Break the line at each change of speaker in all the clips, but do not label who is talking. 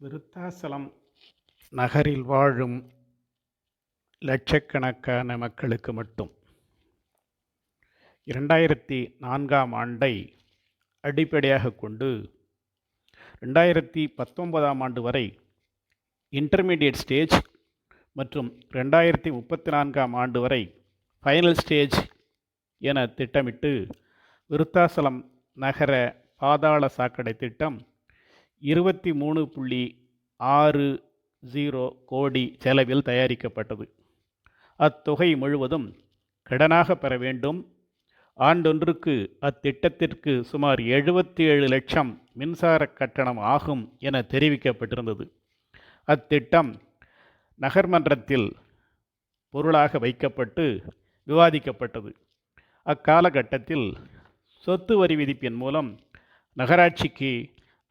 விருத்தாசலம் நகரில் வாழும் லட்சக்கணக்கான மக்களுக்கு மட்டும் 2004ஆம் ஆண்டை அடிப்படையாக கொண்டு 2019ஆம் ஆண்டு வரை இன்டர்மீடியட் ஸ்டேஜ் மற்றும் 2034ஆம் ஆண்டு வரை ஃபைனல் ஸ்டேஜ் என திட்டமிட்டு விருத்தாசலம் நகர பாதாள சாக்கடை திட்டம் 23.60 கோடி செலவில் தயாரிக்கப்பட்டது. அத்தொகை முழுவதும் கடனாக பெற வேண்டும். ஆண்டொன்றுக்கு அத்திட்டத்திற்கு சுமார் 77 லட்சம் மின்சார கட்டணம் ஆகும் என தெரிவிக்கப்பட்டிருந்தது. அத்திட்டம் நகர்மன்றத்தில் பொருளாக வைக்கப்பட்டு விவாதிக்கப்பட்டது. அக்காலகட்டத்தில் சொத்து வரி விதிப்பின் மூலம் நகராட்சிக்கு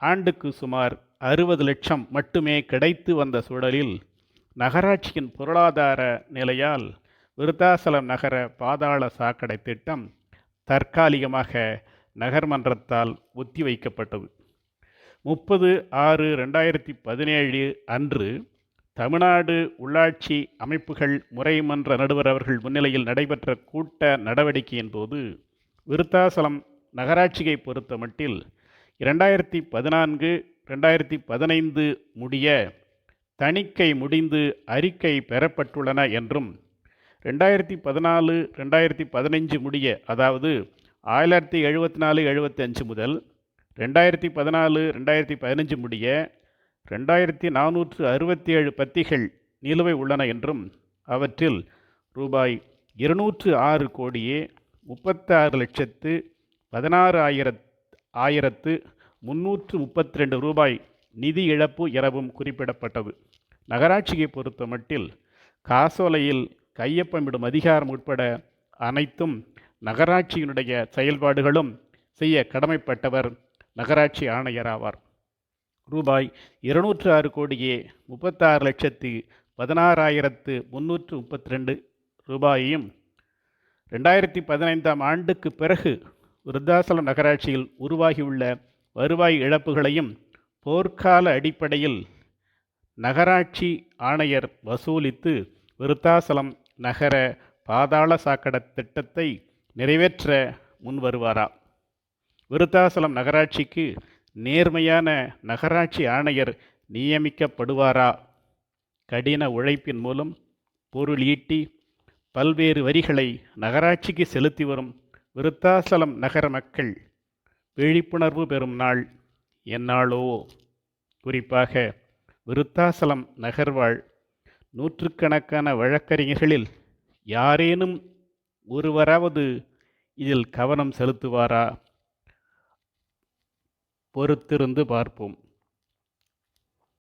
ஆண்டுக்கு சுமார் 60 லட்சம் மட்டுமே கிடைத்து வந்த சூழலில் நகராட்சியின் பொருளாதார நிலையால் விருத்தாசலம் நகர பாதாள சாக்கடை திட்டம் தற்காலிகமாக நகர்மன்றத்தால் ஒத்திவைக்கப்பட்டது. 30/6/2017 அன்று தமிழ்நாடு உள்ளாட்சி அமைப்புகள் முறைமன்ற நடுவர் அவர்கள் முன்னிலையில் நடைபெற்ற கூட்ட நடவடிக்கையின் போது விருத்தாசலம் நகராட்சியை பொறுத்தமட்டில் 2014-2015 முடிய தணிக்கை முடிந்து அறிக்கை பெறப்பட்டுள்ளன என்றும் 2014-2015 முடிய, அதாவது 1074-75 முதல் 2014-2015 முடிய 2467 பத்திகள் நிலுவை உள்ளன என்றும் அவற்றில் ரூபாய் 206 கோடியே 36,16,332 ரூபாய் நிதி இழப்பு எனவும் குறிப்பிடப்பட்டது. நகராட்சியை பொறுத்தமட்டில் காசோலையில் கையொப்பமிடும் அதிகாரம் உட்பட அனைத்தும் நகராட்சியினுடைய செயல்பாடுகளும் செய்ய கடமைப்பட்டவர் நகராட்சி ஆணையர் ஆவார். ரூபாய் 206 கோடியே 36,16,332 ரூபாயையும் 2015ஆம் ஆண்டுக்கு பிறகு விருத்தாசலம் நகராட்சியில் உருவாகியுள்ள வருவாய் இழப்புகளையும் போர்க்கால அடிப்படையில் நகராட்சி ஆணையர் வசூலித்து விருத்தாசலம் நகர பாதாள சாக்கடை திட்டத்தை நிறைவேற்ற முன்வருவாரா? விருத்தாசலம் நகராட்சிக்கு நேர்மையான நகராட்சி ஆணையர் நியமிக்கப்படுவாரா? கடின உழைப்பின் மூலம் பொருள் ஈட்டி பல்வேறு வரிகளை நகராட்சிக்கு செலுத்தி வரும் விருத்தாசலம் நகர மக்கள் விழிப்புணர்வு பெறும் நாள் எந்நாளோ? குறிப்பாக விருத்தாசலம் நகர்வாழ் நூற்றுக்கணக்கான வழக்கறிஞர்களில் யாரேனும் ஒருவராவது இதில் கவனம் செலுத்துவாரா? பொறுத்திருந்து பார்ப்போம்.